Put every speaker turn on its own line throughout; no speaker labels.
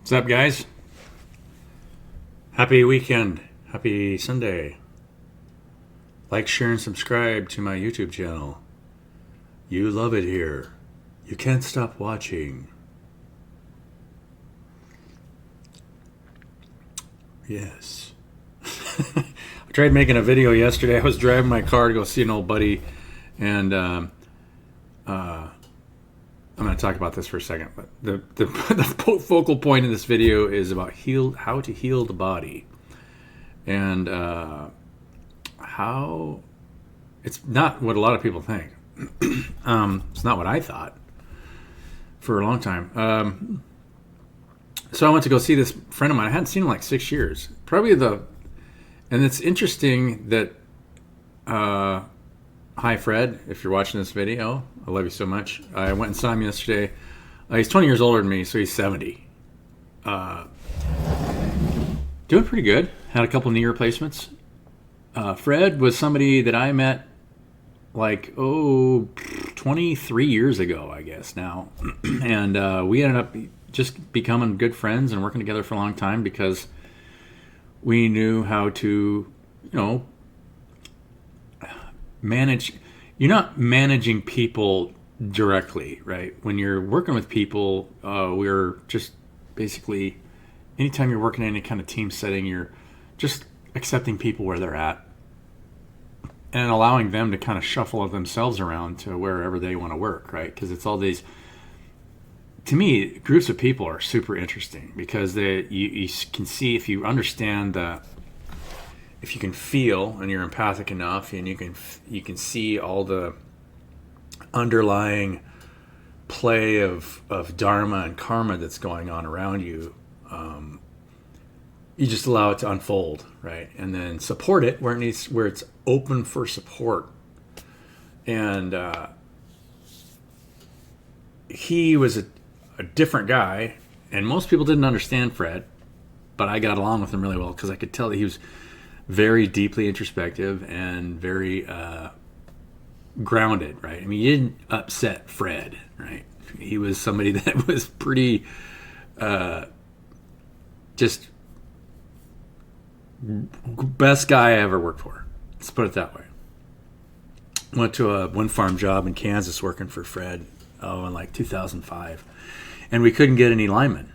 What's up, guys? Happy weekend. Happy Sunday. Like, share, and subscribe to my YouTube channel. You love it here. You can't stop watching. Yes. I tried making a video yesterday. I was driving my car to go see an old buddy, and I'm going to talk about this for a second. But the focal point in this video is about how to heal the body, and how it's not what a lot of people think. It's not what I thought for a long time. So I went to go see this friend of mine. I hadn't seen him in like 6 years. And it's interesting that, hi Fred, if you're watching this video, I love you so much. I went and saw him yesterday. He's 20 years older than me, so he's 70. Doing pretty good. Had a couple knee replacements. Fred was somebody that I met like 23 years ago, I guess now. And we ended up just becoming good friends and working together for a long time because we knew how to, manage. You're not managing people directly, right? When you're working with people, we're just basically, anytime you're working in any kind of team setting, you're just accepting people where they're at and allowing them to kind of shuffle themselves around to wherever they want to work, right? Because it's all these, to me, groups of people are super interesting because you can see, if you understand that, if you can feel and you're empathic enough, and you can see all the underlying play of dharma and karma that's going on around you, you just allow it to unfold, right? And then support it where it's open for support. And he was a different guy, and most people didn't understand Fred, but I got along with him really well because I could tell that he was very deeply introspective and very grounded, right? I mean, you didn't upset Fred, right? He was somebody that was pretty just best guy I ever worked for. Let's put it that way. Went to a wind farm job in Kansas working for Fred in like 2005, and we couldn't get any linemen.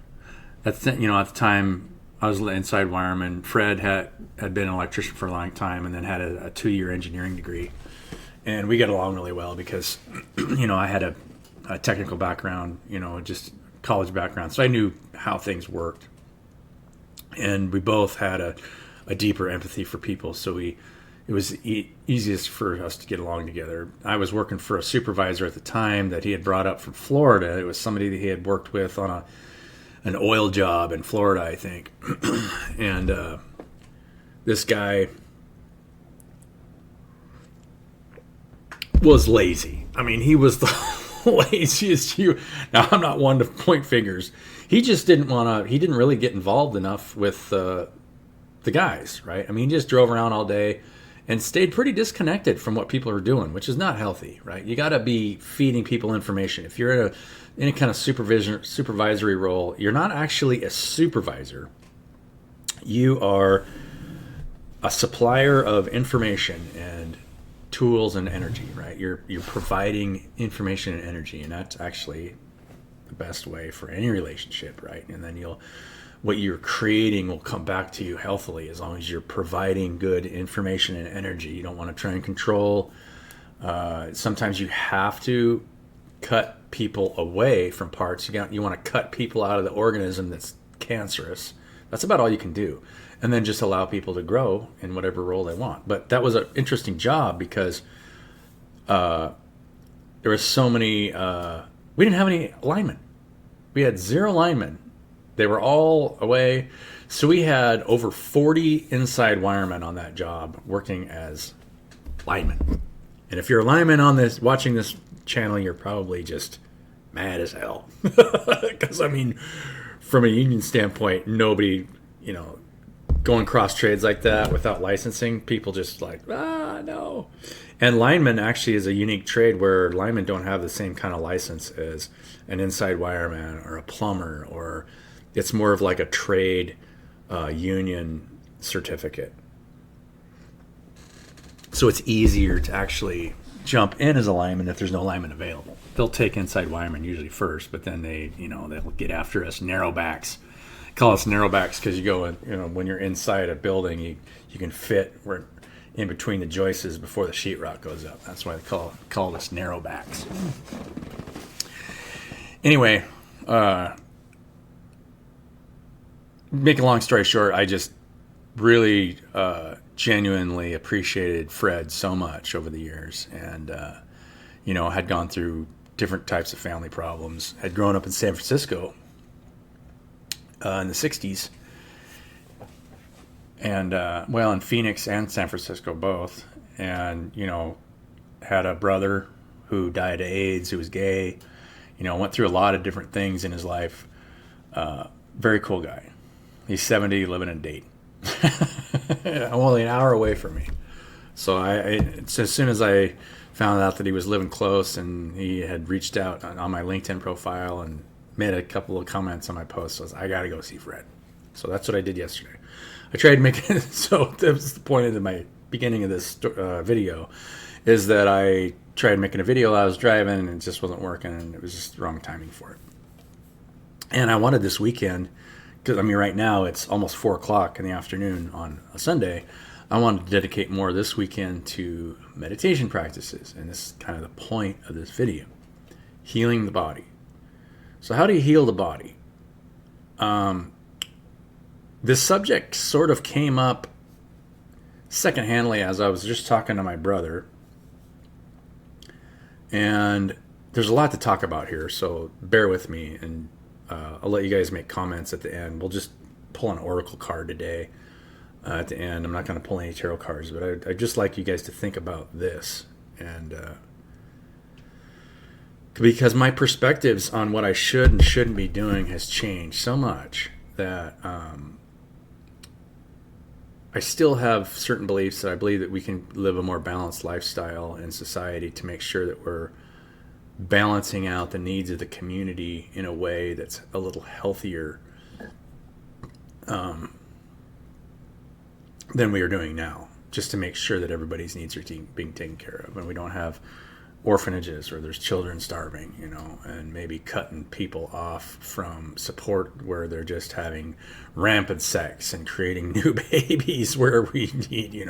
At the time, I was an inside wireman. Fred had been an electrician for a long time and then had a 2-year engineering degree. And we got along really well because, I had a technical background, just college background. So I knew how things worked. And we both had a deeper empathy for people. So it was easiest for us to get along together. I was working for a supervisor at the time that he had brought up from Florida. It was somebody that he had worked with on an oil job in Florida, I think. And this guy was lazy. I mean, he was the laziest. Now, I'm not one to point fingers. He just he didn't really get involved enough with the guys, right? I mean, he just drove around all day and stayed pretty disconnected from what people are doing, which is not healthy, right? You got to be feeding people information. If you're in any kind of supervisory role, you're not actually a supervisor. You are a supplier of information and tools and energy, right? You're providing information and energy, and that's actually the best way for any relationship, right? And then what you're creating will come back to you healthily as long as you're providing good information and energy. You don't want to try and control. Sometimes you have to cut people away from parts. You want to cut people out of the organism that's cancerous. That's about all you can do. And then just allow people to grow in whatever role they want. But that was an interesting job because there were so many, we didn't have any linemen. We had 0 linemen. They were all away. So we had over 40 inside wiremen on that job working as linemen. And if you're a lineman watching this channel, you're probably just mad as hell. Because, I mean, from a union standpoint, nobody, going cross trades like that without licensing, people just like, no. And lineman actually is a unique trade where linemen don't have the same kind of license as an inside wireman or a plumber or It's more of like a trade union certificate. So it's easier to actually jump in as a lineman if there's no lineman available. They'll take inside wiremen usually first, but then they'll get after us narrowbacks. Call us narrowbacks because you go, when you're inside a building, you can fit where in between the joists before the sheetrock goes up. That's why they call us narrowbacks. Anyway, make a long story short, I just really genuinely appreciated Fred so much over the years, and had gone through different types of family problems. Had grown up in San Francisco in the 60s, and in Phoenix and San Francisco both, and had a brother who died of AIDS, who was gay, went through a lot of different things in his life. Very cool guy. He's 70, living in Dayton. Only an hour away from me. So as soon as I found out that he was living close, and he had reached out on my LinkedIn profile and made a couple of comments on my post, I got to go see Fred. So that's what I did yesterday. I tried making so that was the point of my beginning of this video, is that I tried making a video while I was driving, and it just wasn't working, and it was just the wrong timing for it. And I wanted this weekend, because right now it's almost 4:00 in the afternoon on a Sunday. I wanted to dedicate more this weekend to meditation practices, and this is kind of the point of this video: healing the body. So how do you heal the body? This subject sort of came up secondhandly as I was just talking to my brother, and there's a lot to talk about here, so bear with me, and I'll let you guys make comments at the end. We'll just pull an oracle card today at the end. I'm not going to pull any tarot cards, but I'd just like you guys to think about this, and because my perspectives on what I should and shouldn't be doing has changed so much that I still have certain beliefs that I believe that we can live a more balanced lifestyle in society to make sure that we're balancing out the needs of the community in a way that's a little healthier than we are doing now, just to make sure that everybody's needs are being taken care of, and we don't have orphanages where there's children starving, and maybe cutting people off from support where they're just having rampant sex and creating new babies where we need,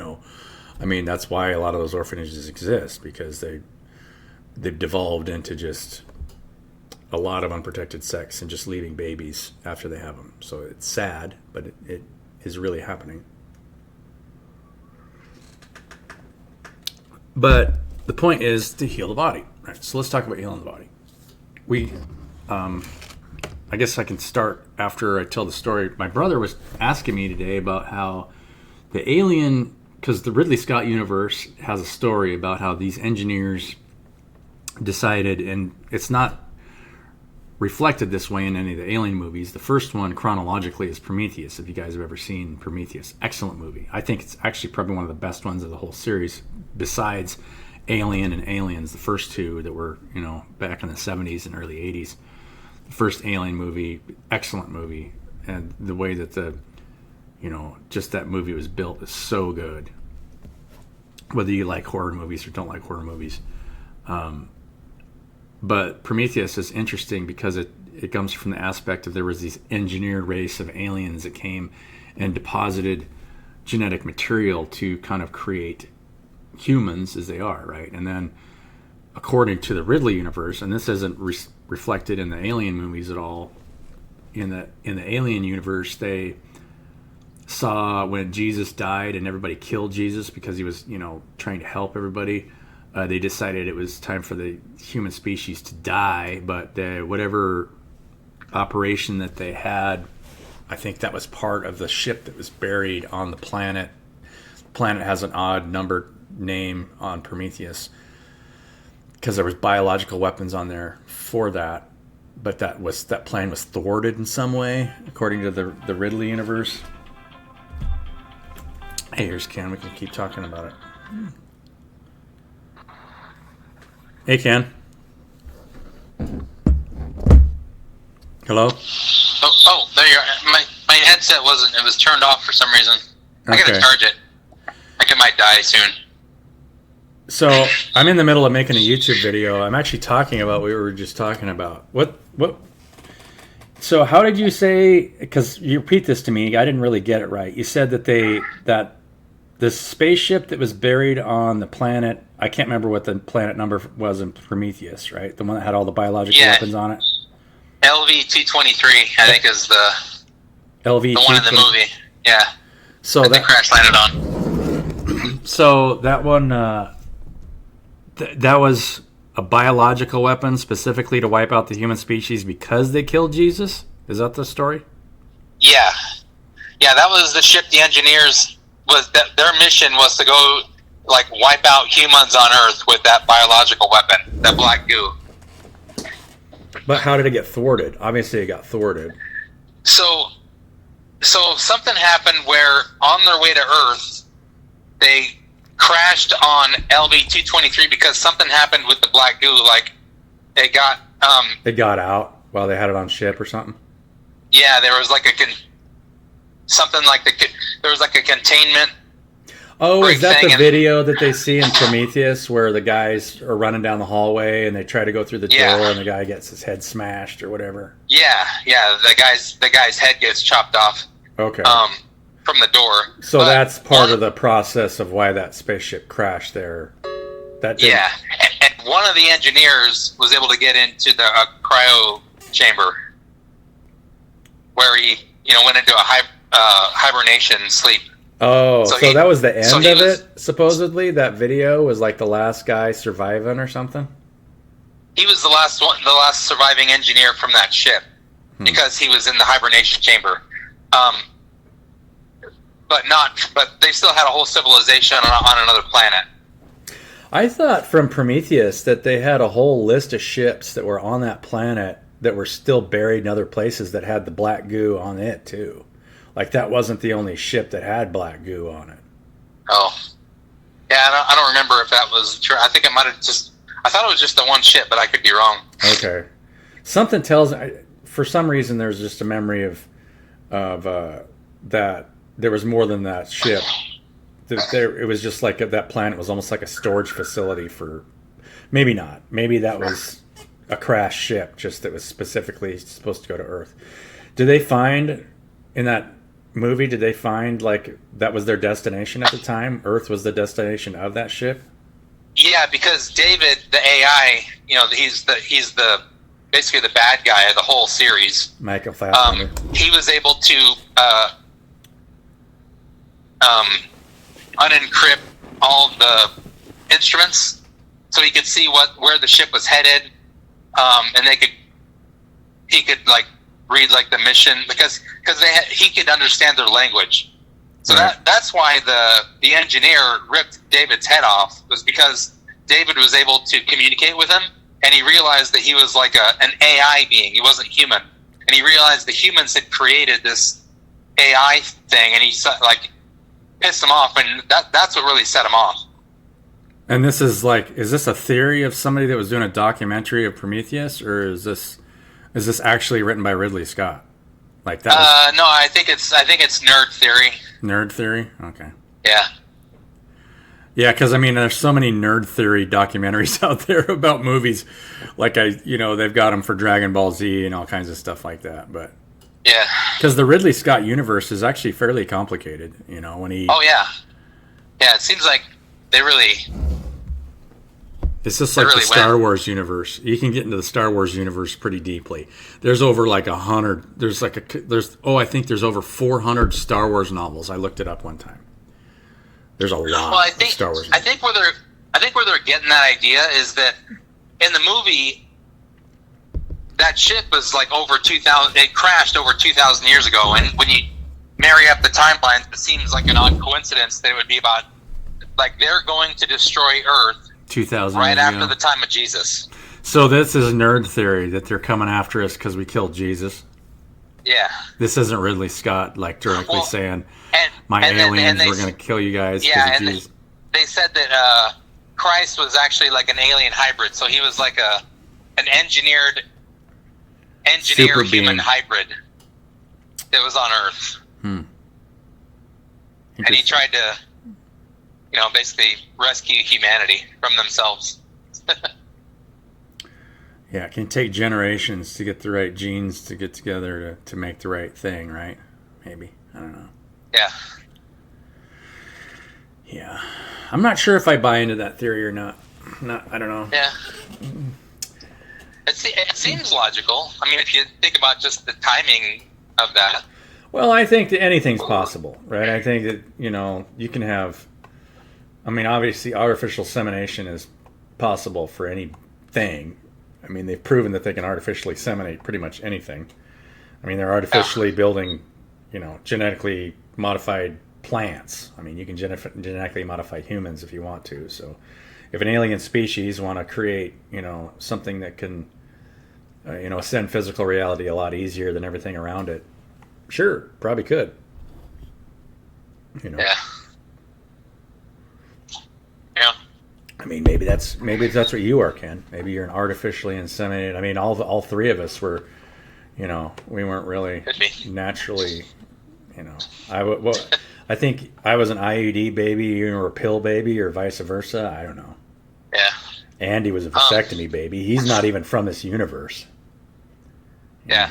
that's why a lot of those orphanages exist, because they've devolved into just a lot of unprotected sex and just leaving babies after they have them. So it's sad, but it is really happening. But the point is to heal the body, right? So let's talk about healing the body. I guess I can start after I tell the story. My brother was asking me today about how the alien, because the Ridley Scott universe has a story about how these engineers decided, and it's not reflected this way in any of the alien movies. The first one chronologically is Prometheus, if you guys have ever seen Prometheus. Excellent movie. I think it's actually probably one of the best ones of the whole series, besides Alien and Aliens, the first two that were, back in the 70s and early 80s. The first Alien movie, excellent movie. And the way that just that movie was built is so good. Whether you like horror movies or don't like horror movies. But Prometheus is interesting because it comes from the aspect of there was this engineered race of aliens that came and deposited genetic material to kind of create humans as they are, right? And then according to the Ridley universe, and this isn't reflected in the alien movies at all, in the alien universe, they saw when Jesus died and everybody killed Jesus because he was, trying to help everybody. They decided it was time for the human species to die, but whatever operation that they had, I think that was part of the ship that was buried on the planet. The planet has an odd numbered name on Prometheus because there was biological weapons on there for that, but that plan was thwarted in some way, according to the Ridley universe. Hey, here's Ken. We can keep talking about it. Hey, Ken. Hello?
Oh, Oh, there you are. My headset wasn't. It was turned off for some reason. I gotta charge it. I think it might die soon.
So I'm in the middle of making a YouTube video. I'm actually talking about what we were just talking about. What? So how did you say? Because you repeat this to me, I didn't really get it right. You said that the spaceship that was buried on the planet. I can't remember what the planet number was in Prometheus, right? The one that had all the biological weapons on it.
LV-223, I think, is the
LV.
The one in the movie. Yeah.
So that
crash landed on.
So that one, that was a biological weapon specifically to wipe out the human species because they killed Jesus? Is that the story?
Yeah. Yeah, that was the ship the engineers their mission was to go like wipe out humans on Earth with that biological weapon, that black goo.
But how did it get thwarted? Obviously it got thwarted.
So something happened where on their way to Earth they crashed on LV-223 because something happened with the black goo. Like it got
out while they had it on ship or something.
Yeah, there was like there was like a containment.
Oh, is that the video that they see in Prometheus where the guys are running down the hallway and they try to go through the door and the guy gets his head smashed or whatever?
Yeah, the guy's head gets chopped off.
Okay.
From the door.
So that's part of the process of why that spaceship crashed there. And
one of the engineers was able to get into the cryo chamber where he, went into a hibernation sleep.
Oh, so that was the end of it, supposedly? That video was like the last guy surviving or something?
He was the last surviving engineer from that ship because he was in the hibernation chamber. But they still had a whole civilization on another planet.
I thought from Prometheus that they had a whole list of ships that were on that planet that were still buried in other places that had the black goo on it too. Like that wasn't the only ship that had black goo on it.
Oh. Yeah, I don't remember if that was true. I think it might have I thought it was just the one ship, but I could be wrong. Okay.
Something tells me, for some reason there's just a memory of that there was more than that ship. It was just like that planet was almost like a storage facility for, maybe not. Maybe that was a crashed ship just that was specifically supposed to go to Earth. Did they find, in that movie, like that was their destination at the time? Earth was the destination of that ship?
Yeah, because David, the AI, he's basically the bad guy of the whole series.
Michael Fassbender.
He was able to unencrypt all the instruments, so he could see where the ship was headed, and he could like read like the mission because he could understand their language. So that's why the engineer ripped David's head off, was because David was able to communicate with him, and he realized that he was like an AI being. He wasn't human, and he realized the humans had created this AI thing, and he pissed him off, and that's what really set him off.
And this is this a theory of somebody that was doing a documentary of Prometheus, or is this actually written by Ridley Scott? Like that?
No, I think it's nerd theory.
Nerd theory? Okay.
Yeah.
Yeah, because there's so many nerd theory documentaries out there about movies. Like they've got them for Dragon Ball Z and all kinds of stuff like that. But
yeah,
because the Ridley Scott universe is actually fairly complicated. When he.
Oh yeah. Yeah, it seems like they really.
It's just like the Star Wars universe. You can get into the Star Wars universe pretty deeply. There's over like 100. I think there's over 400 Star Wars novels. I looked it up one time. There's a lot of Star Wars novels.
I think where they're getting that idea is that in the movie, that ship was like over 2,000. It crashed over 2,000 years ago, and when you marry up the timelines, it seems like an odd coincidence that it would be about like they're going to destroy Earth
2,000
right after the time of Jesus.
So this is nerd theory that they're coming after us because we killed Jesus.
Yeah.
This isn't Ridley Scott directly saying, aliens, we're going to kill you guys.
Yeah, and they said that Christ was actually like an alien hybrid, so he was like an engineered
Super
human
being.
hybrid. that was on Earth.
Hmm.
And he tried to, basically rescue humanity from themselves.
Yeah, it can take generations to get the right genes to get together to make the right thing, right? Maybe. I don't know.
Yeah.
Yeah. I'm not sure if I buy into that theory or not. I don't know.
Yeah. It seems logical. I mean, if you think about just the timing of that.
Well, I think that anything's possible, right? I think that, you can have... I mean, obviously, artificial insemination is possible for anything. I mean, they've proven that they can artificially inseminate pretty much anything. I mean, they're artificially building, genetically modified plants. I mean, you can genetically modify humans if you want to. So if an alien species want to create, something that can, ascend physical reality a lot easier than everything around it, sure, probably could.
Yeah.
I mean, maybe that's what you are, Ken. Maybe you're an artificially inseminated. I mean, all three of us were, we weren't really naturally, I think I was an IUD baby, you were a pill baby, or vice versa. I don't know.
Yeah.
Andy was a vasectomy baby. He's not even from this universe.
Yeah.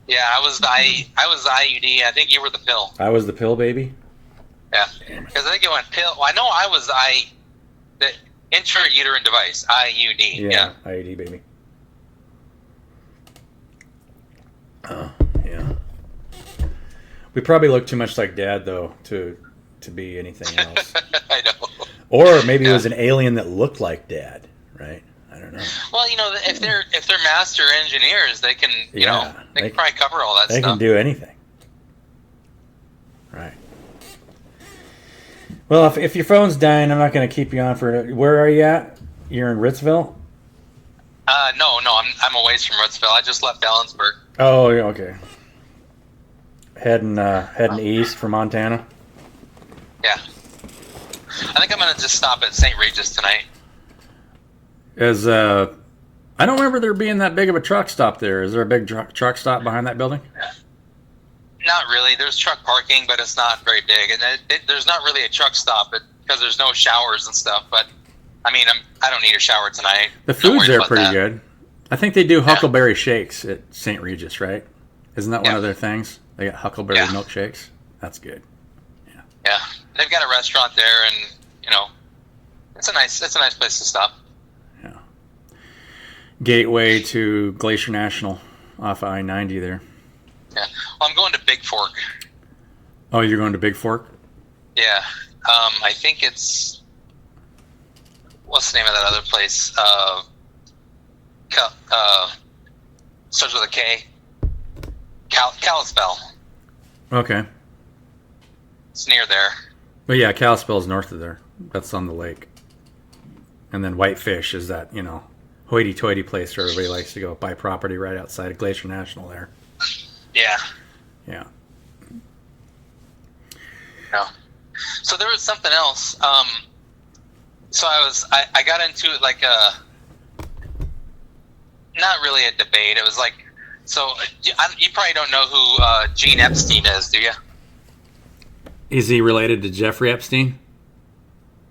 Yeah, I was the IUD. I think you were the pill.
I was the pill baby.
Yeah, because I think it went pill. Well, I know I was the intrauterine device, IUD. Yeah,
IUD baby. Oh, yeah. We probably look too much like Dad, though, to be anything else.
I know.
Or maybe it was an alien that looked like Dad, right? I don't know.
Well, if they're master engineers, they can they can probably cover all that stuff.
They can do anything. Right. Well, if your phone's dying, I'm not going to keep you on for... Where are you at? You're in Ritzville?
No, I'm a ways from Ritzville. I just left Ellensburg.
Oh, okay. Heading east for Montana?
Yeah. I think I'm going to just stop at St. Regis tonight.
I don't remember there being that big of a truck stop there. Is there a big truck stop behind that building?
Not really. There's truck parking, but it's not very big. And there's not really a truck stop because there's no showers and stuff. But, I mean, I don't need a shower tonight.
The food's there pretty good. I think they do Huckleberry Shakes at St. Regis, right? Isn't that one of their things? They got Huckleberry milkshakes. That's good. Yeah.
Yeah. They've got a restaurant there, and, it's a nice place to stop.
Yeah. Gateway to Glacier National off I-90 there.
Yeah. Well, I'm going to Big Fork.
Oh, you're going to Big Fork?
Yeah. I think it's... What's the name of that other place? Starts with a K. Kalispell.
Okay.
It's near there.
But yeah, Kalispell's north of there. That's on the lake. And then Whitefish is that, hoity-toity place where everybody likes to go buy property right outside of Glacier National there.
Yeah.
Yeah.
No. So there was something else. So I got into like not really a debate. It was like, so you probably don't know who Gene Epstein is, do you?
Is he related to Jeffrey Epstein?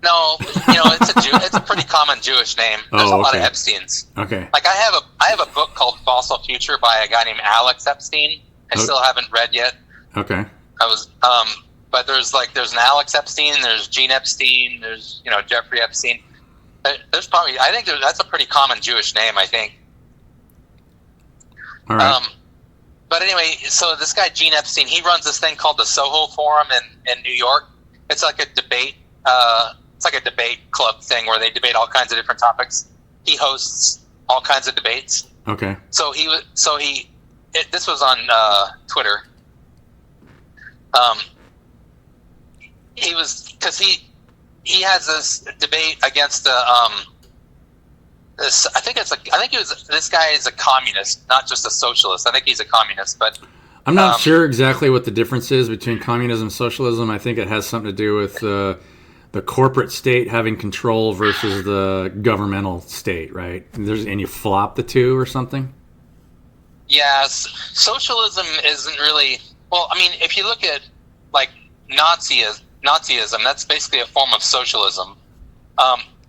No, it's a pretty common Jewish name. There's a lot of Epsteins.
Okay.
Like I have a book called Fossil Future by a guy named Alex Epstein. I still haven't read yet.
Okay.
But there's an Alex Epstein, there's Gene Epstein, there's Jeffrey Epstein. There's probably that's a pretty common Jewish name, I think.
All right.
But anyway, so this guy Gene Epstein, he runs this thing called the Soho Forum in New York. It's like a debate. It's like a debate club thing where they debate all kinds of different topics. He hosts all kinds of debates.
Okay.
This was on Twitter. He has this debate against this guy is a communist, not just a socialist. I think he's a communist, but
I'm not sure exactly what the difference is between communism and socialism. I think it has something to do with the corporate state having control versus the governmental state, right? And you flop the two or something.
Socialism isn't really, well, I mean, if you look at like Nazism, that's basically a form of socialism.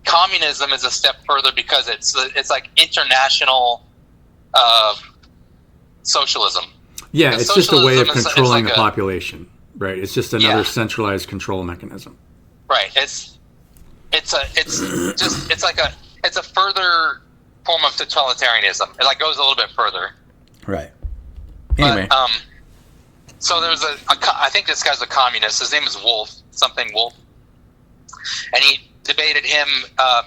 Communism is a step further because it's like international socialism.
Yeah,
Because
it's just a way of
socialism is
controlling
like
the population, right? It's just another centralized control mechanism.
Right. It's a further form of totalitarianism. It like goes a little bit further.
Right. Anyway.
But, so there's I think this guy's a communist. His name is Wolf, and he debated him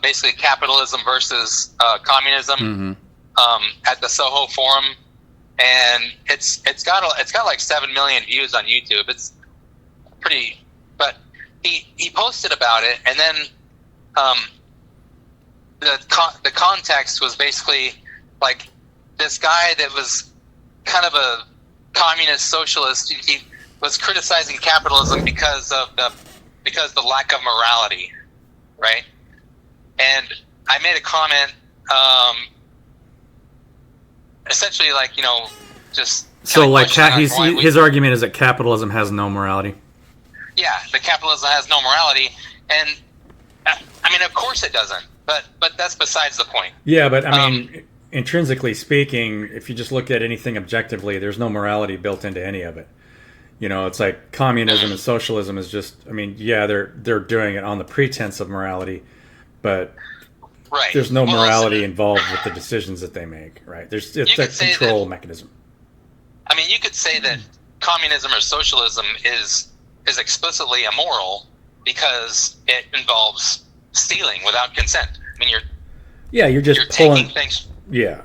basically capitalism versus communism at the Soho Forum, and it's got like 7 million views on YouTube. It's pretty, but he posted about it, and then the context was basically like this guy that was kind of a communist socialist. He was criticizing capitalism because the lack of morality, right? And I made a comment, essentially like, just
so like his argument is that capitalism has no morality.
Yeah, the capitalism has no morality, and I mean, of course it doesn't. But that's besides the point. Yeah,
but I mean, intrinsically speaking, if you just look at anything objectively, there's no morality built into any of it. It's like communism and socialism is just, I mean, yeah, they're doing it on the pretense of morality, but there's no morality involved with the decisions that they make, right? It's a control mechanism.
I mean, you could say that communism or socialism is explicitly immoral because it involves stealing without consent. I mean, you're
just
pulling taking things.
Yeah.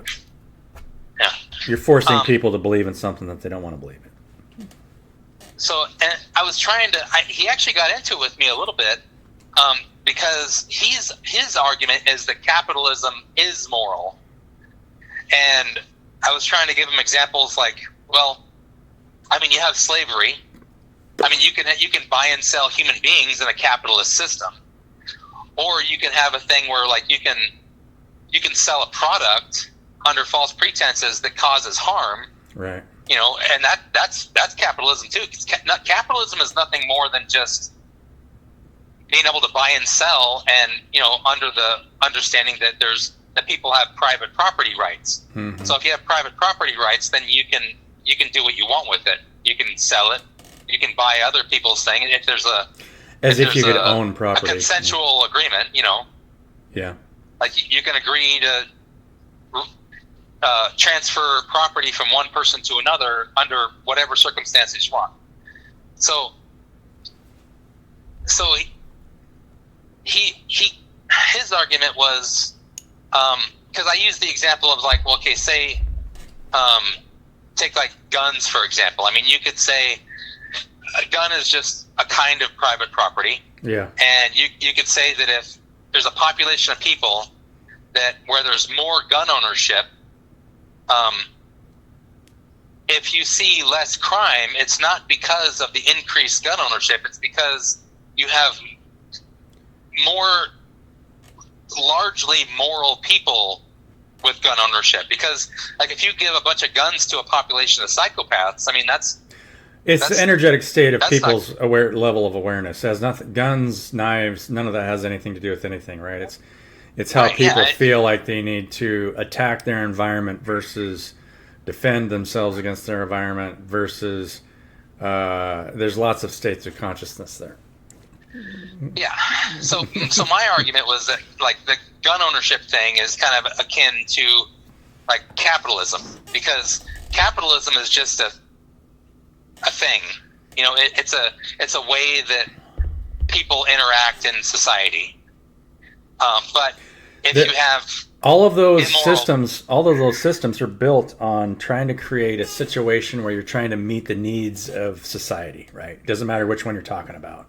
You're forcing people to believe in something that they don't want to believe in.
So, and I was trying to. He actually got into it with me a little bit because his argument is that capitalism is moral, and I was trying to give him examples like, well, I mean, you have slavery. I mean, you can buy and sell human beings in a capitalist system. Or you can have a thing where like you can sell a product under false pretenses that causes harm.
Right.
And that's capitalism too. Capitalism is nothing more than just being able to buy and sell, and under the understanding that people have private property rights. Mm-hmm. So if you have private property rights, then you can do what you want with it. You can sell it. You can buy other people's thing. If there's
if you could own property.
A consensual agreement,
Yeah.
Like you can agree to transfer property from one person to another under whatever circumstances you want. So his argument was, because I used the example of like, well, okay, say, take like guns, for example. I mean, you could say a gun is just a kind of private property.
Yeah.
And you could say that if there's a population of people where there's more gun ownership, if you see less crime, it's not because of the increased gun ownership. It's because you have more largely moral people with gun ownership. Because like if you give a bunch of guns to a population of psychopaths, I mean
it's the energetic state of people's level of awareness. It has nothing, guns, knives, none of that has anything to do with anything, right? It's how people feel like they need to attack their environment versus defend themselves against their environment versus there's lots of states of consciousness there.
Yeah. So my argument was that like the gun ownership thing is kind of akin to like capitalism, because capitalism is just a thing. It's a way that people interact in society. But if you have
all of those systems are built on trying to create a situation where you're trying to meet the needs of society, right? It doesn't matter which one you're talking about.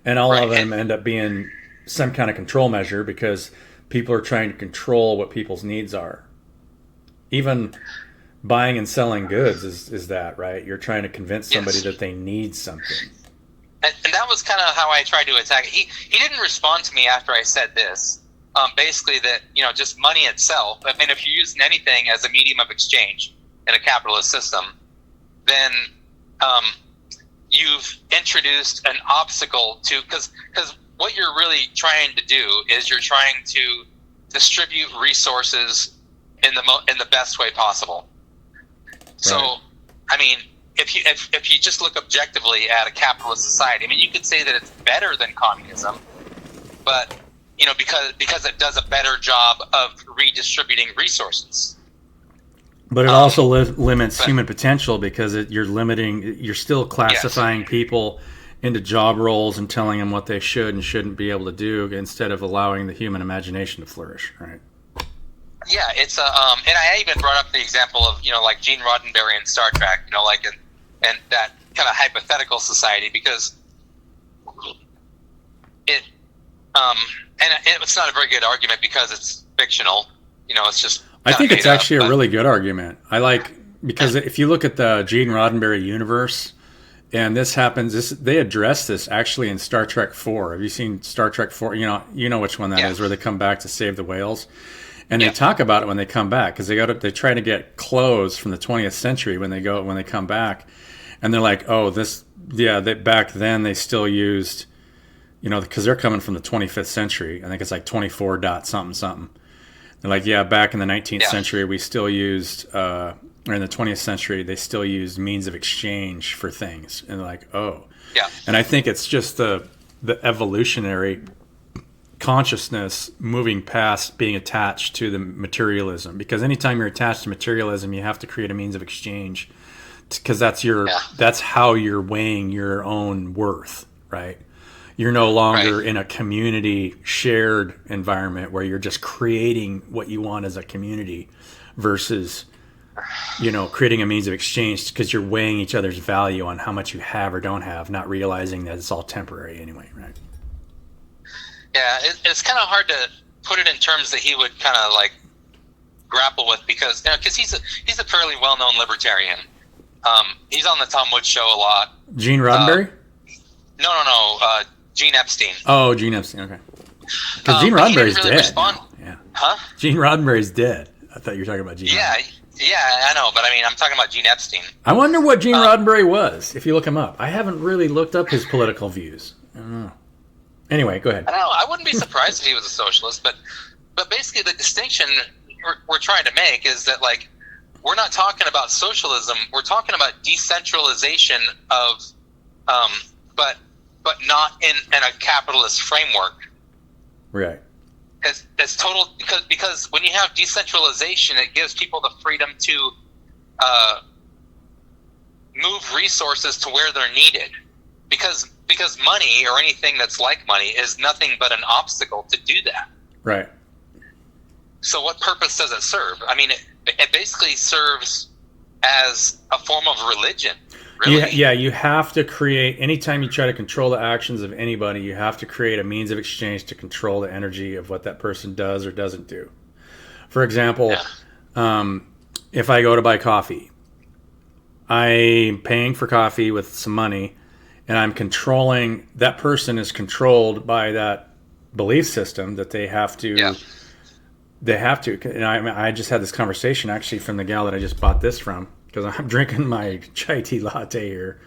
And all of them end up being some kind of control measure because people are trying to control what people's needs are. Even buying and selling goods is that, right? You're trying to convince somebody that they need something.
And that was kind of how I tried to attack it. He didn't respond to me after I said this. Basically that, just money itself. I mean, if you're using anything as a medium of exchange, in a capitalist system, then you've introduced an obstacle to, because what you're really trying to do is you're trying to distribute resources in the best way possible. So,
Right.
I mean, if you just look objectively at a capitalist society, I mean, you could say that it's better than communism, but because it does a better job of redistributing resources.
But it also limits human potential because you're still classifying people into job roles and telling them what they should and shouldn't be able to do instead of allowing the human imagination to flourish, right?
Yeah, it's and I even brought up the example of like Gene Roddenberry in Star Trek, like and that kind of hypothetical society, because it and it's not a very good argument because it's fictional. It's just.
I think it's actually a really good argument. Because if you look at the Gene Roddenberry universe, and this happens, they address this actually in Star Trek 4. Have you seen Star Trek 4? You know which one that is, where they come back to save the whales. And they talk about it when they come back, because they try to get clothes from the 20th century when they come back, and they're like, back then they still used, because they're coming from the 25th century. I think it's like 24 dot something something. They're like, back in the 19th century we still used, or in the 20th century they still used means of exchange for things, and they're like, and I think it's just the evolutionary consciousness moving past being attached to the materialism, because anytime you're attached to materialism you have to create a means of exchange, because that's how you're weighing your own worth, right? You're no longer in a community shared environment where you're just creating what you want as a community versus creating a means of exchange, because you're weighing each other's value on how much you have or don't have, not realizing that it's all temporary anyway, right?
Yeah, it's kind of hard to put it in terms that he would kind of like grapple with, because he's a fairly well-known libertarian. He's on the Tom Woods show a lot.
Gene Roddenberry?
No. Gene Epstein.
Oh, Gene Epstein. Okay. Because Gene Roddenberry's dead.
Respond.
Yeah.
Huh?
Gene Roddenberry's dead. I thought you were talking about Gene.
Yeah, I know, but I mean, I'm talking about Gene Epstein.
I wonder what Gene Roddenberry was. If you look him up, I haven't really looked up his political views. I don't know. Anyway, go ahead.
I don't know. I wouldn't be surprised if he was a socialist, but basically the distinction we're trying to make is that, like, we're not talking about socialism. We're talking about decentralization of, but not in a capitalist framework.
Right.
It's total, because when you have decentralization, it gives people the freedom to move resources to where they're needed, because money, or anything that's like money, is nothing but an obstacle to do that. Right. So what purpose does it serve? I mean, it basically serves as a form of religion. Really.
Yeah, you have to create, anytime you try to control the actions of anybody, you have to create a means of exchange to control the energy of what that person does or doesn't do. For example, if I go to buy coffee, I'm paying for coffee with some money, and I'm controlling, that person is controlled by that belief system that they have to, and I just had this conversation actually from the gal that I just bought this from, because I'm drinking my chai tea latte here.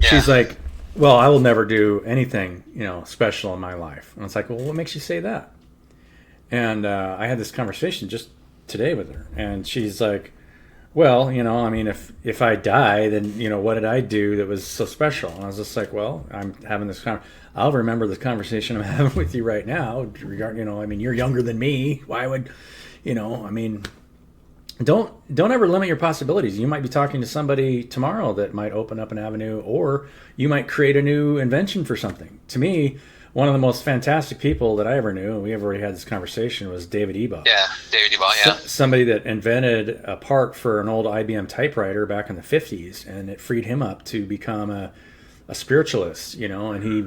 Yeah. She's like, well, I will never do anything, special in my life. And it's like, well, what makes you say that? And I had this conversation just today with her, and she's like, well, I mean, if I die, then, what did I do that was so special? And I was just like, well, I'm having this I'll remember the conversation I'm having with you right now regarding, I mean, you're younger than me. Why would, I mean, don't ever limit your possibilities. You might be talking to somebody tomorrow that might open up an avenue, or you might create a new invention for something. To me, one of the most fantastic people that I ever knew, and we have already had this conversation, was David Ebaugh.
Yeah, David Ebaugh, yeah.
Somebody that invented a part for an old IBM typewriter back in the 50s, and it freed him up to become a spiritualist, and he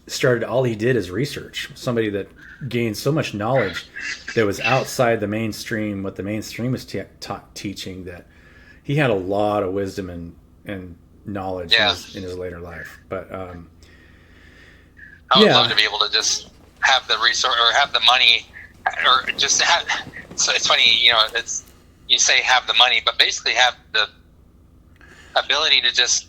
started, all he did is research. Somebody that gained so much knowledge that was outside the mainstream, what the mainstream was teaching, that he had a lot of wisdom and knowledge in his later life. But
I would love to be able to just have the resource, or have the money, or just have. So it's funny, you say have the money, but basically have the ability to just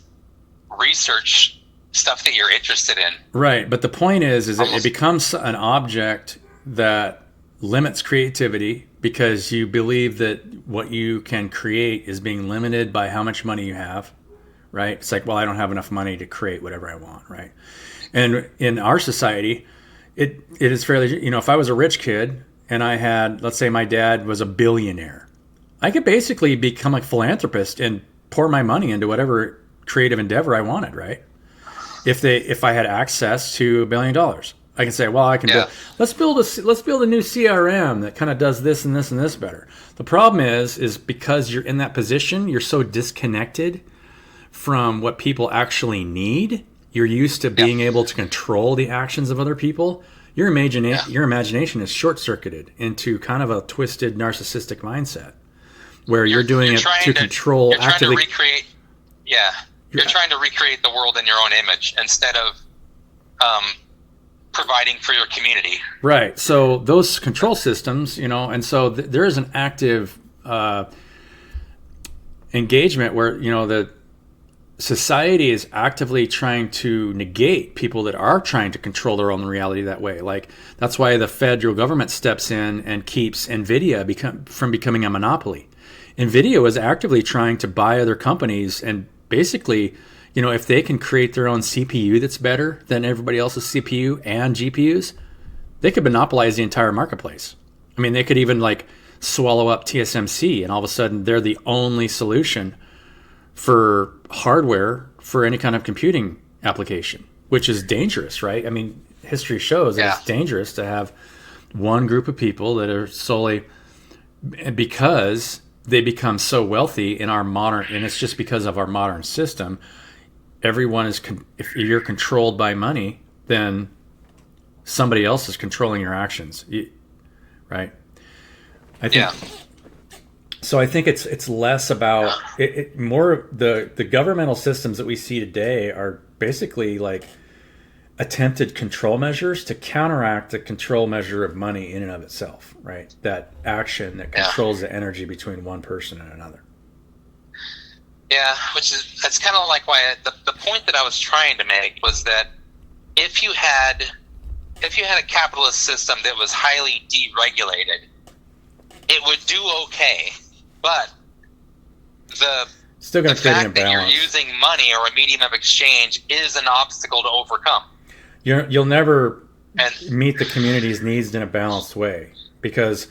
research stuff that you're interested in.
Right, but the point is that it becomes an object that limits creativity because you believe that what you can create is being limited by how much money you have, right? It's like, well, I don't have enough money to create whatever I want, right? And in our society, it is fairly, if I was a rich kid and I had, let's say my dad was a billionaire, I could basically become a philanthropist and pour my money into whatever creative endeavor I wanted, right? If I had access to $1 billion, I can say, well, I can let's build a new CRM that kind of does this and this and this better. The problem is because you're in that position, you're so disconnected from what people actually need. You're used to being able to control the actions of other people. Your imagination is short-circuited into kind of a twisted narcissistic mindset where you're doing it to control.
You're trying to recreate. Yeah. You're trying to recreate the world in your own image instead of providing for your community.
Right. So those control systems, and so there is an active engagement where, the society is actively trying to negate people that are trying to control their own reality that way. Like, that's why the federal government steps in and keeps NVIDIA from becoming a monopoly. NVIDIA was actively trying to buy other companies and basically, if they can create their own CPU that's better than everybody else's CPU and GPUs, they could monopolize the entire marketplace. I mean, they could even swallow up TSMC, and all of a sudden they're the only solution for hardware for any kind of computing application, which is dangerous, right? I mean, history shows that it's dangerous to have one group of people that are solely because they become so wealthy in our modern, and it's just because of our modern system. Everyone is, if you're controlled by money, then somebody else is controlling your actions, right? I think. So I think it's less about more the governmental systems that we see today are basically like attempted control measures to counteract the control measure of money in and of itself, right? That action that controls the energy between one person and another.
Yeah, that's kind of like why the point that I was trying to make was that if you had a capitalist system that was highly deregulated, it would do okay, but the fact that you're using money or a medium of exchange is an obstacle to overcome.
You'll never meet the community's needs in a balanced way because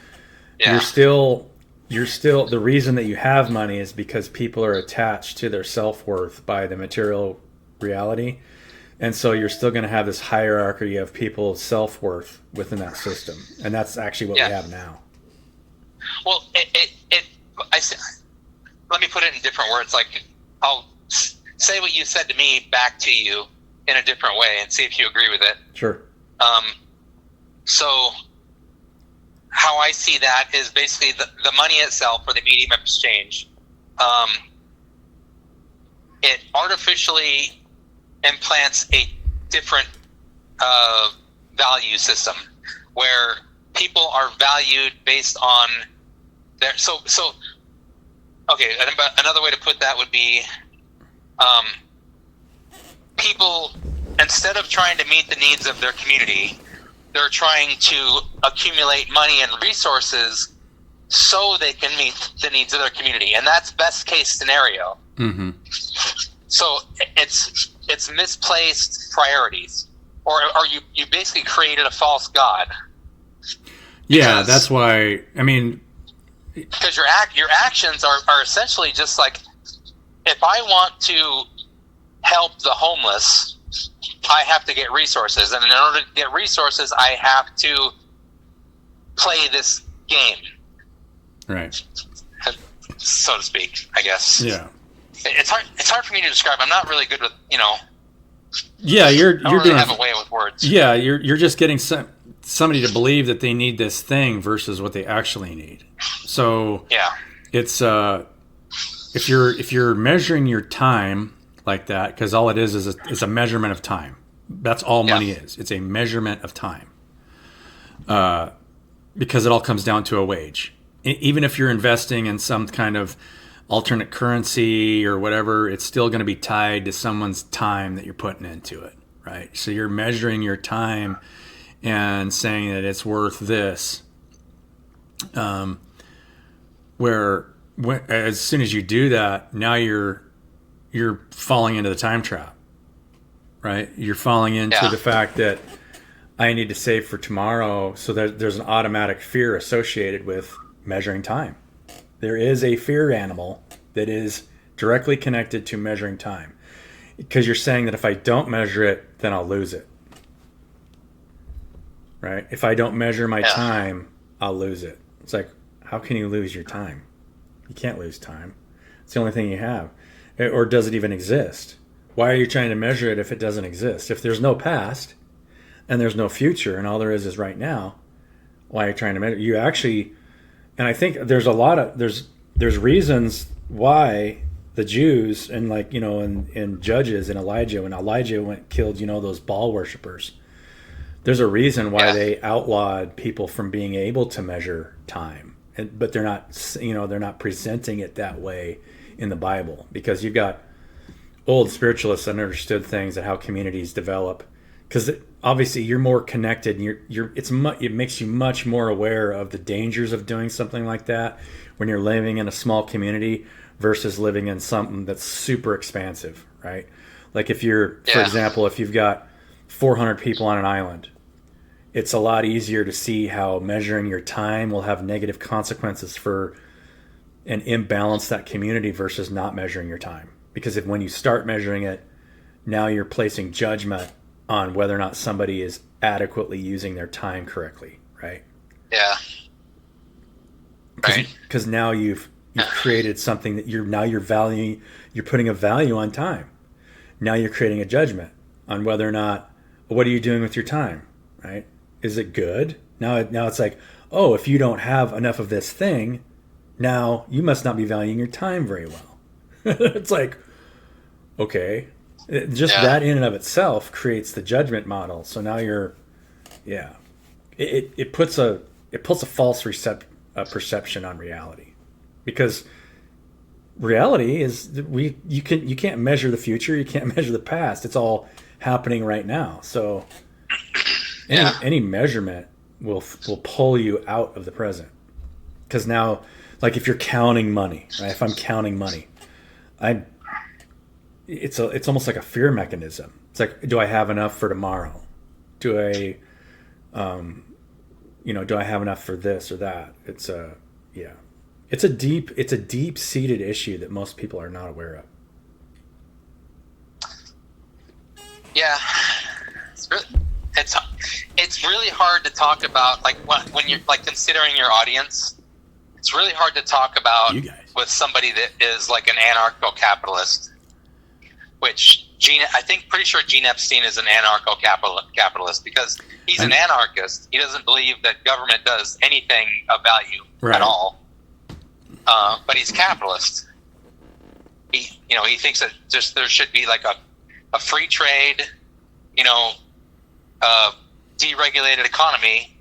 you're still the reason that you have money is because people are attached to their self-worth by the material reality. And so you're still going to have this hierarchy of people's self-worth within that system. And that's actually what we have now.
Well, let me put it in different words. Like, I'll say what you said to me back to you in a different way and see if you agree with it.
Sure.
So how I see that is basically the money itself, or the medium of exchange. It artificially implants a different value system where people are valued based on their okay, another way to put that would be people, instead of trying to meet the needs of their community, they're trying to accumulate money and resources so they can meet the needs of their community, and that's best case scenario.
Mm-hmm.
So it's misplaced priorities, or you basically created a false god.
Yeah, that's why. I mean,
because your actions are essentially just like, if I want to help the homeless, I have to get resources, and in order to get resources, I have to play this game,
right?
So to speak, I guess.
Yeah.
It's hard for me to describe. I'm not really good with,
Yeah, you're
I don't really
doing.
have a way with words.
Yeah, you're just getting somebody to believe that they need this thing versus what they actually need. So it's if you're measuring your time like that, because all it is a measurement of time. That's all money is. It's a measurement of time. Because it all comes down to a wage. even if you're investing in some kind of alternate currency or whatever, it's still going to be tied to someone's time that you're putting into it, right? So you're measuring your time and saying that it's worth this. As soon as you do that, now you're falling into the time trap, right? You're falling into the fact that I need to save for tomorrow, so that there's an automatic fear associated with measuring time. There is a fear animal that is directly connected to measuring time, because you're saying that if I don't measure it, then I'll lose it, right? If I don't measure my time, I'll lose it. It's like, how can you lose your time? You can't lose time. It's the only thing you have. Or does it even exist? Why are you trying to measure it if it doesn't exist? If there's no past and there's no future and all there is right now, why are you trying to measure? You actually, and I think there's a lot of, there's reasons why the Jews and and Judges and Elijah, when Elijah killed, those Baal worshipers, there's a reason why they outlawed people from being able to measure time. But they're not presenting it that way in the Bible, because you've got old spiritualists that understood things and how communities develop, because obviously you're more connected and it makes you much more aware of the dangers of doing something like that when you're living in a small community versus living in something that's super expansive, right? Like if you're, for example, if you've got 400 people on an island, it's a lot easier to see how measuring your time will have negative consequences for and imbalance that community versus not measuring your time. Because when you start measuring it, now you're placing judgment on whether or not somebody is adequately using their time correctly, right?
Yeah. Right.
Because now you've created something that you're putting a value on time. Now you're creating a judgment on whether or not, what are you doing with your time, right? Is it good? Now it's like, oh, if you don't have enough of this thing, now you must not be valuing your time very well. It's like, okay, that in and of itself creates the judgment model. So now it puts a false perception on reality, because reality is you can't measure the future, you can't measure the past. It's all happening right now. So any measurement will pull you out of the present, because now, like if you're counting money, right? If I'm counting money, it's almost like a fear mechanism. It's like, do I have enough for tomorrow? Do I have enough for this or that? It's a deep seated issue that most people are not aware of.
Yeah, it's really hard to talk about, like when you're like considering your audience. It's really hard to talk about with somebody that is like an anarcho-capitalist, which pretty sure Gene Epstein is an anarcho-capitalist, because he's an anarchist. He doesn't believe that government does anything of value at all. But he's capitalist. He thinks that just there should be like a free trade, deregulated economy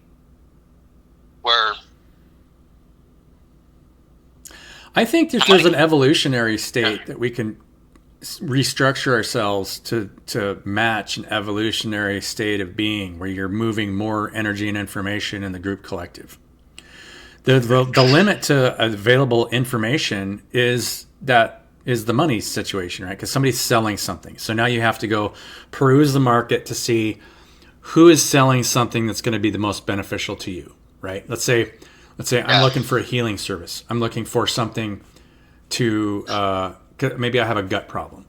where.
I think that there's an evolutionary state that we can restructure ourselves to match an evolutionary state of being, where you're moving more energy and information in the group collective. The limit to available information is the money situation, right? Because somebody's selling something. So now you have to go peruse the market to see who is selling something that's going to be the most beneficial to you, right? Let's say I'm looking for a healing service. I'm looking for something to maybe I have a gut problem.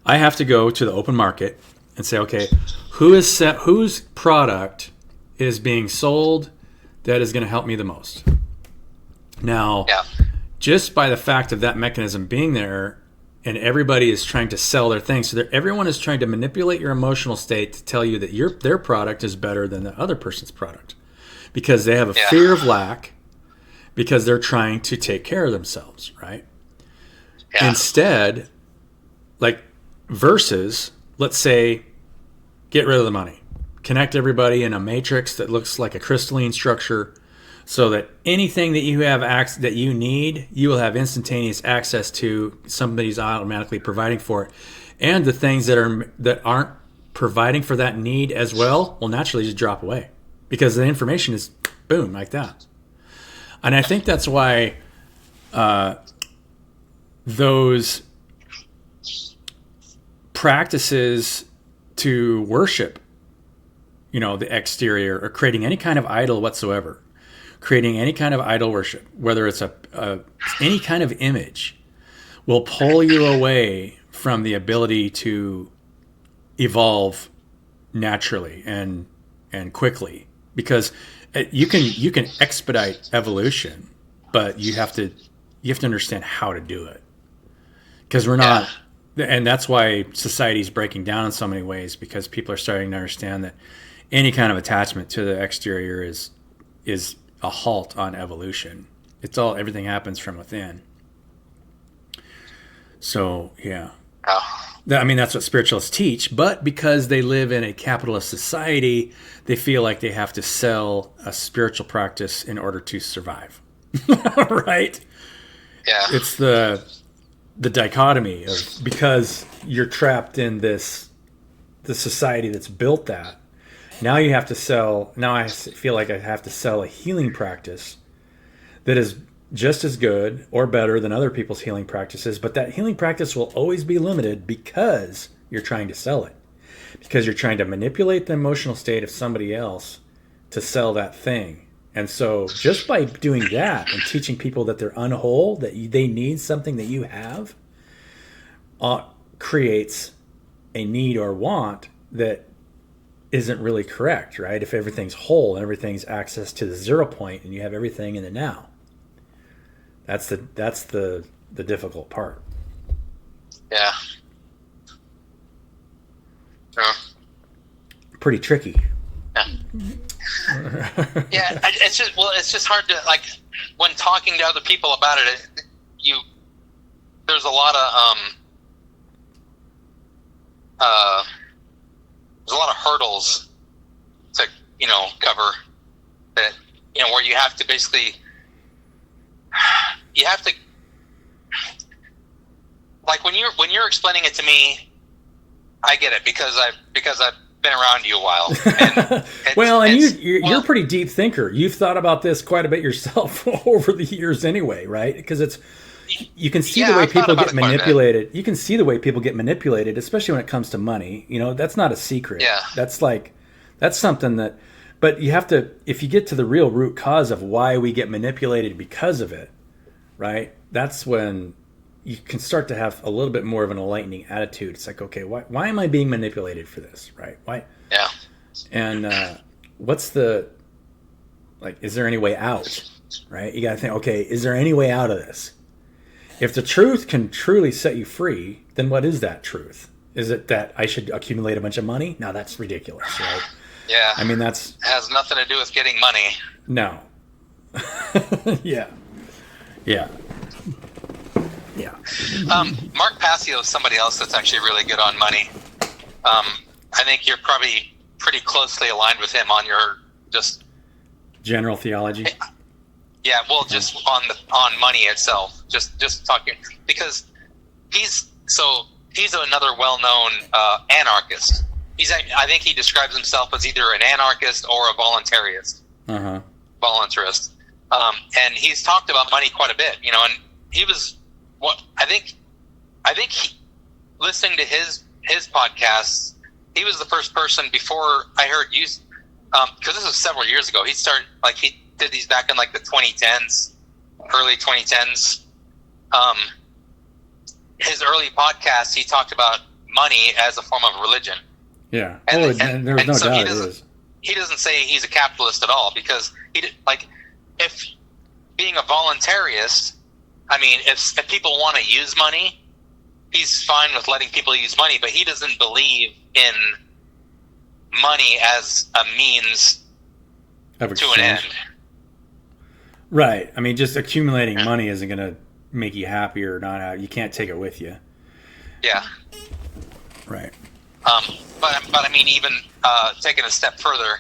I have to go to the open market and say, okay, whose product is being sold that is going to help me the most? Now, just by the fact of that mechanism being there, and everybody is trying to sell their thing, so everyone is trying to manipulate your emotional state to tell you that their product is better than the other person's product, because they have a fear of lack, because they're trying to take care of themselves, right? Yeah. Instead, versus, let's say, get rid of the money, connect everybody in a matrix that looks like a crystalline structure so that anything that you have that you need, you will have instantaneous access to. Somebody's automatically providing for it, and the things that aren't providing for that need as well will naturally just drop away because the information is boom like that. And I think that's why those practices to worship, the exterior, or creating any kind of idol whatsoever, creating any kind of idol worship, whether it's any kind of image, will pull you away from the ability to evolve naturally and quickly, because you can expedite evolution, but you have to understand how to do it, because we're not. And that's why society is breaking down in so many ways, because people are starting to understand that any kind of attachment to the exterior is a halt on evolution. Everything happens from within. So yeah. That's what spiritualists teach, but because they live in a capitalist society, they feel like they have to sell a spiritual practice in order to survive. Right?
Yeah.
It's the dichotomy of, because you're trapped in the society that's built that. Now you have to sell. Now I feel like I have to sell a healing practice that is just as good or better than other people's healing practices, but that healing practice will always be limited because you're trying to sell it. Because you're trying to manipulate the emotional state of somebody else to sell that thing. And so just by doing that and teaching people that they're unwhole, that they need something that you have, creates a need or want that isn't really correct, right? If everything's whole and everything's access to the 0 point and you have everything in the now. That's the difficult part.
Yeah.
Pretty tricky.
Yeah. Yeah, it's just hard to, like, when talking to other people about it, there's a lot of hurdles to cover, that where you have to basically like when you're explaining it to me, I get it because I've been around you a while.
You're a pretty deep thinker. You've thought about this quite a bit yourself over the years anyway, right? Because you can see the way people get manipulated. You can see the way people get manipulated, especially when it comes to money. That's not a secret.
Yeah.
That's something that, but you have to, if you get to the real root cause of why we get manipulated because of it, right? That's when you can start to have a little bit more of an enlightening attitude. It's like, okay, why am I being manipulated for this, right? Why?
Yeah.
And what's is there any way out, right? You got to think, okay, is there any way out of this? If the truth can truly set you free, then what is that truth? Is it that I should accumulate a bunch of money? No, that's ridiculous, right?
Yeah.
It
has nothing to do with getting money.
No. Yeah. Yeah. Yeah.
Mark Passio is somebody else that's actually really good on money. I think you're probably pretty closely aligned with him on your just
general theology.
Yeah, well, just on money itself. Just talking, because he's another well-known anarchist. I think he describes himself as either an anarchist or a voluntarist.
Uh-huh.
Voluntarist. And he's talked about money quite a bit, and he was listening to his podcasts, he was the first person before I heard you, because this was several years ago. He did these back in the 2010s, early 2010s. His early podcasts, he talked about money as a form of religion.
Yeah, and there's no doubt it is.
He doesn't say he's a capitalist at all, because if being a voluntarist, I mean, if people want to use money, he's fine with letting people use money, but he doesn't believe in money as a means to an end.
Right. I mean, just accumulating money isn't going to make you happy or not happy. You can't take it with you.
Yeah.
Right.
But I mean, even taking a step further,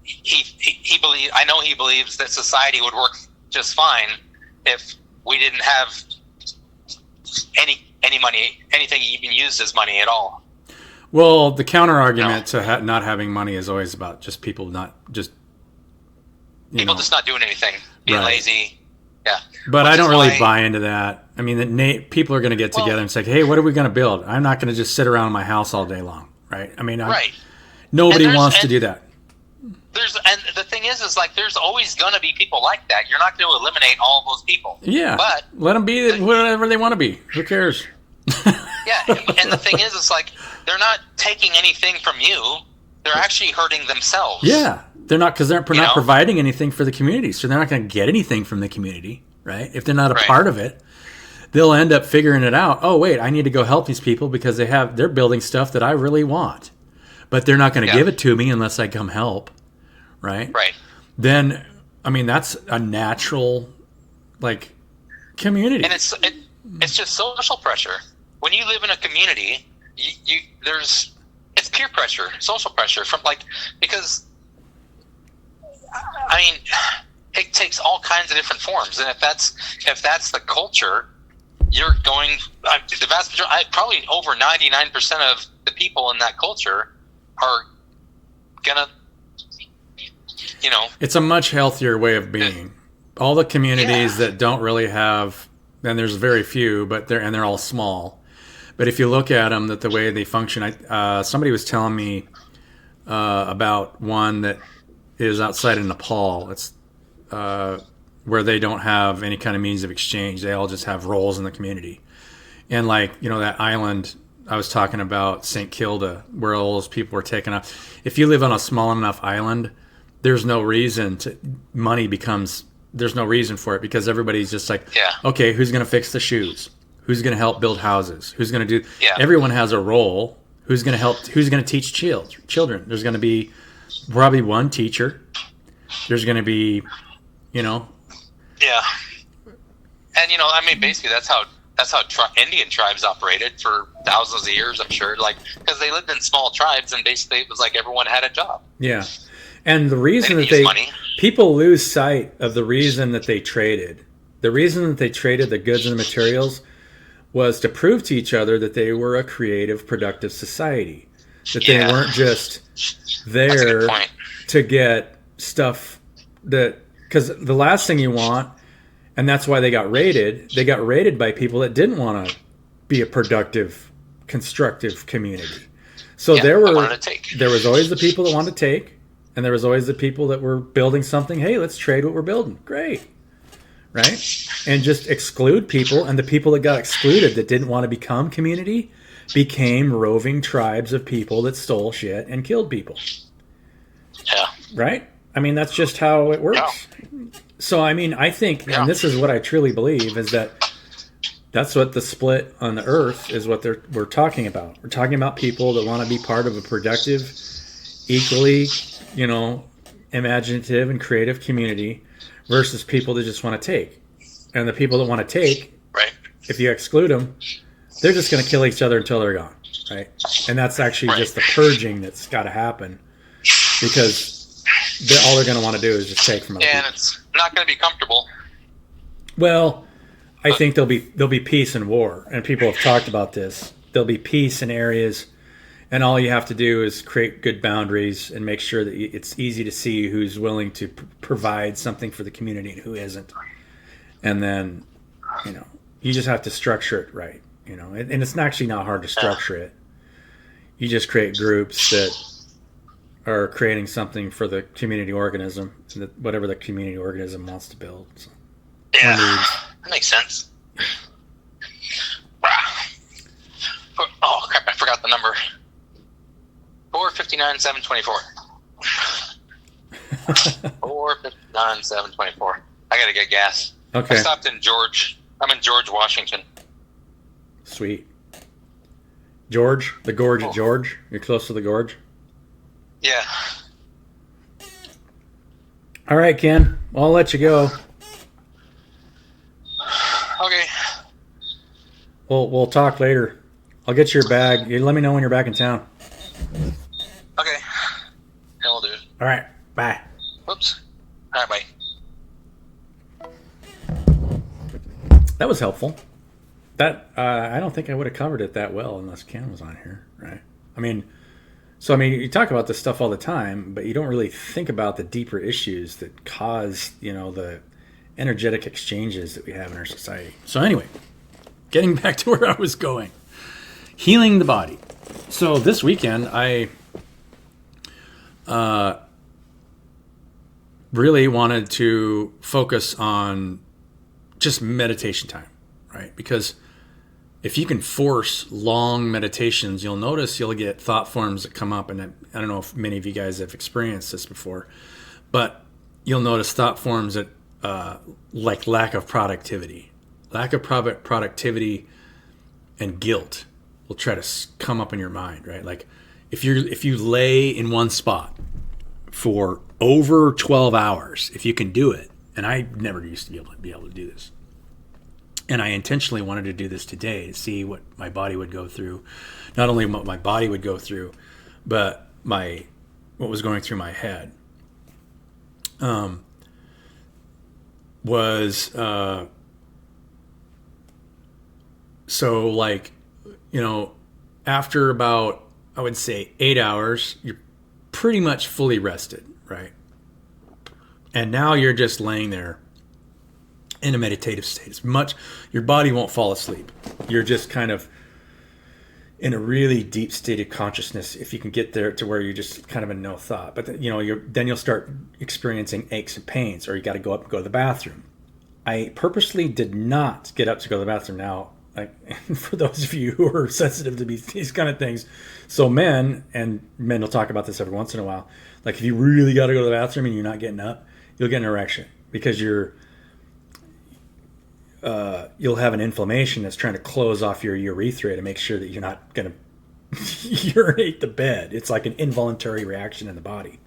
he believe. I know he believes that society would work just fine if we didn't have any money, anything even used as money at all.
Well, the counter argument to not having money is always about just people not just
people just not doing anything, being lazy. Yeah,
but I don't really buy into that. I mean, people are going to get together and say, "Hey, what are we going to build?" I'm not going to just sit around in my house all day long, right? I mean, nobody wants to do that.
And the thing is like there's always going to be people like that. You're not going to eliminate all those people.
Yeah, but let them be whatever they want to be. Who cares?
Yeah, and the thing is like they're not taking anything from you. They're actually hurting themselves.
Yeah, they're not, because they're not providing anything for the community, so they're not going to get anything from the community, right? If they're not a part of it, they'll end up figuring it out. Oh, wait, I need to go help these people because they're building stuff that I really want, but they're not going to give it to me unless I come help, right?
Right.
Then, I mean, that's a natural, like, community.
And it's just social pressure. When you live in a community, it's peer pressure, social pressure because I mean, it takes all kinds of different forms, and if that's the culture, you're going. The vast majority, probably over 99% of the people in that culture are gonna,
It's a much healthier way of being. All the communities that don't really have, and there's very few, but they're all small. But if you look at them, that the way they function, somebody was telling me about one that is outside of Nepal. It's where they don't have any kind of means of exchange. They all just have roles in the community. And that island I was talking about, St. Kilda, where all those people were taken up. If you live on a small enough island, there's no reason there's no reason for it, because everybody's just like, okay, who's going to fix the shoes? Who's going to help build houses? Who's going to do? Yeah. Everyone has a role. Who's going to help? Who's going to teach children? There's going to be probably one teacher. There's going to be,
Yeah. And I mean, basically, that's how Indian tribes operated for thousands of years. I'm sure, because they lived in small tribes, and basically it was like everyone had a job.
Yeah. And the reason people lose sight of the reason that they traded. The reason that they traded the goods and the materials was to prove to each other that they were a creative, productive society. That they weren't just there to get stuff because the last thing you want, and that's why they got raided by people that didn't want to be a productive, constructive community. So there was always the people that wanted to take, and there was always the people that were building something. Hey, let's trade what we're building. Great. Right? And just exclude people, and the people that got excluded that didn't want to become community became roving tribes of people that stole shit and killed people.
Yeah.
Right? I mean, that's just how it works. Yeah. So, I mean, I think, and this is what I truly believe, is that's what the split on the earth is what we're talking about. We're talking about people that want to be part of a productive, equally, imaginative and creative community versus people that just want to take. And the people that want to take, if you exclude them, they're just going to kill each other until they're gone, right? And that's actually just the purging that's got to happen, because all they're going to want to do is just take from other people.
And it's not going to be comfortable.
Well, I think there'll be peace and war, and people have talked about this. There'll be peace in areas, and all you have to do is create good boundaries and make sure that it's easy to see who's willing to provide something for the community and who isn't. And then, you just have to structure it right, and it's actually not hard to structure it. You just create groups that are creating something for the community organism, whatever the community organism wants to build. So,
yeah, that makes sense. Oh, crap, I forgot the number. 459-724. 459-724. I gotta get gas.
Okay.
I stopped in George. I'm in George, Washington.
Sweet. George? The gorge at George? You're close to the gorge?
Yeah.
All right, Ken. Well, I'll let you go.
Okay.
We'll talk later. I'll get you your bag. You let me know when you're back in town.
Okay. That'll do.
All right. Bye.
Whoops. All right, bye.
That was helpful. That I don't think I would have covered it that well unless Ken was on here, right? I mean, you talk about this stuff all the time, but you don't really think about the deeper issues that cause, the energetic exchanges that we have in our society. So anyway, getting back to where I was going, healing the body. So this weekend, I really wanted to focus on just meditation time, right? Because if you can force long meditations, you'll notice you'll get thought forms that come up. And I don't know if many of you guys have experienced this before, but you'll notice thought forms that like lack of productivity and guilt will try to come up in your mind, right? Like if you lay in one spot for over 12 hours, if you can do it, and I never used to be able to do this, and I intentionally wanted to do this today to see what my body would go through, not only what my body would go through, but what was going through my head. So like, after about, I would say 8 hours, you're pretty much fully rested, right? And now you're just laying there in a meditative state. Your body won't fall asleep. You're just kind of in a really deep state of consciousness if you can get there to where you're just kind of in no thought. But then you'll start experiencing aches and pains, or you got to go up and go to the bathroom. I purposely did not get up to go to the bathroom. Now, for those of you who are sensitive to these kind of things, so men will talk about this every once in a while. Like if you really got to go to the bathroom and you're not getting up, you'll get an erection because you'll have an inflammation that's trying to close off your urethra to make sure that you're not going to urinate the bed. It's like an involuntary reaction in the body.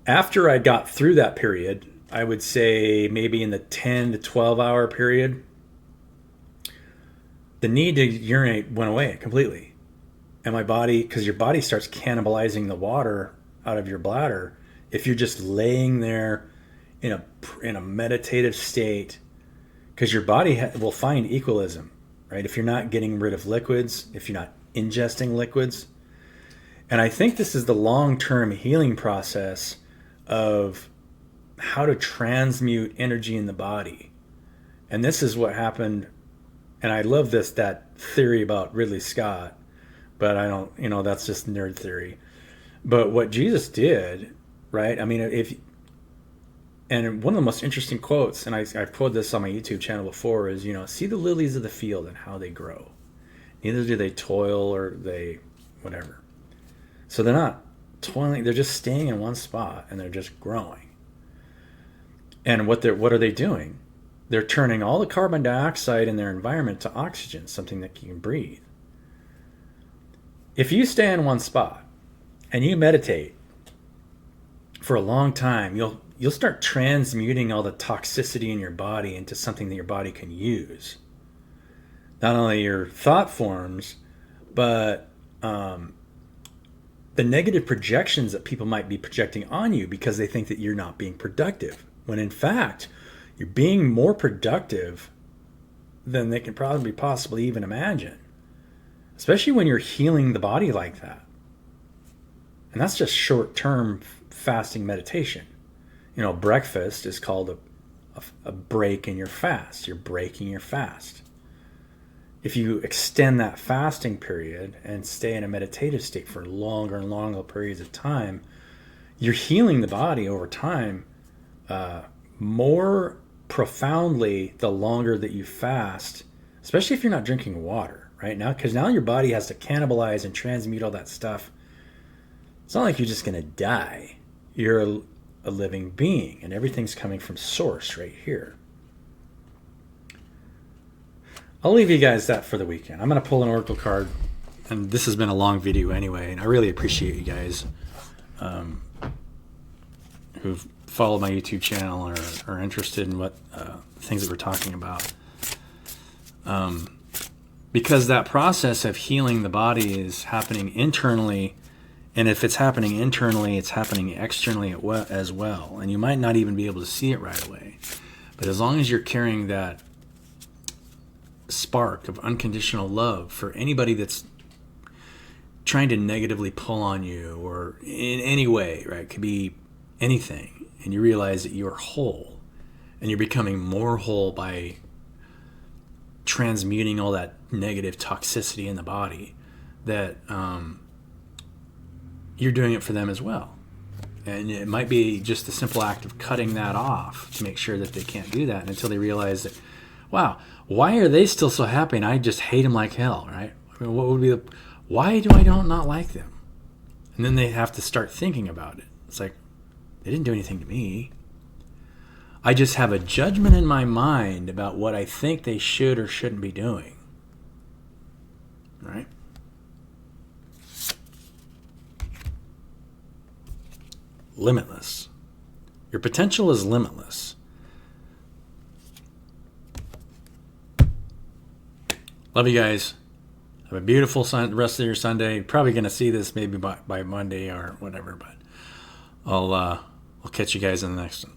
After I got through that period, I would say maybe in the 10 to 12 hour period, the need to urinate went away completely. And my body, because your body starts cannibalizing the water out of your bladder, if you're just laying there in a meditative state, because your body will find equilibrium, right? If you're not getting rid of liquids, if you're not ingesting liquids. And I think this is the long-term healing process of how to transmute energy in the body. And this is what happened. And I love that theory about Ridley Scott, but I don't, that's just nerd theory. But what Jesus did, right? I mean, and one of the most interesting quotes, and I've quoted this on my YouTube channel before, is, see the lilies of the field and how they grow. Neither do they toil or they whatever. So they're not toiling, they're just staying in one spot and they're just growing. And what are they doing? They're turning all the carbon dioxide in their environment to oxygen, something that you can breathe. If you stay in one spot and you meditate for a long time, you'll start transmuting all the toxicity in your body into something that your body can use. Not only your thought forms, but the negative projections that people might be projecting on you because they think that you're not being productive. When in fact, you're being more productive than they can probably possibly even imagine. Especially when you're healing the body like that. And that's just short-term fasting meditation. Breakfast is called a break in your fast. You're breaking your fast. If you extend that fasting period and stay in a meditative state for longer and longer periods of time, you're healing the body over time more profoundly the longer that you fast, especially if you're not drinking water right now, because now your body has to cannibalize and transmute all that stuff. It's not like you're just going to die. You're a living being, and everything's coming from source right here. I'll leave you guys that for the weekend. I'm going to pull an oracle card, and this has been a long video anyway, and I really appreciate you guys who've followed my YouTube channel or are interested in what things that we're talking about. Because that process of healing the body is happening internally And if it's happening internally, it's happening externally as well. And you might not even be able to see it right away. But as long as you're carrying that spark of unconditional love for anybody that's trying to negatively pull on you or in any way, right? It could be anything. And you realize that you're whole and you're becoming more whole by transmuting all that negative toxicity in the body, that you're doing it for them as well. And it might be just a simple act of cutting that off to make sure that they can't do that until they realize that, wow, why are they still so happy and I just hate them like hell, right? I mean, what would be why do I don't not like them? And then they have to start thinking about it. It's like, they didn't do anything to me. I just have a judgment in my mind about what I think they should or shouldn't be doing. Right? Limitless. Your potential is limitless. Love you guys. Have a beautiful rest of your Sunday. You're probably going to see this maybe by Monday or whatever, but I'll catch you guys in the next one.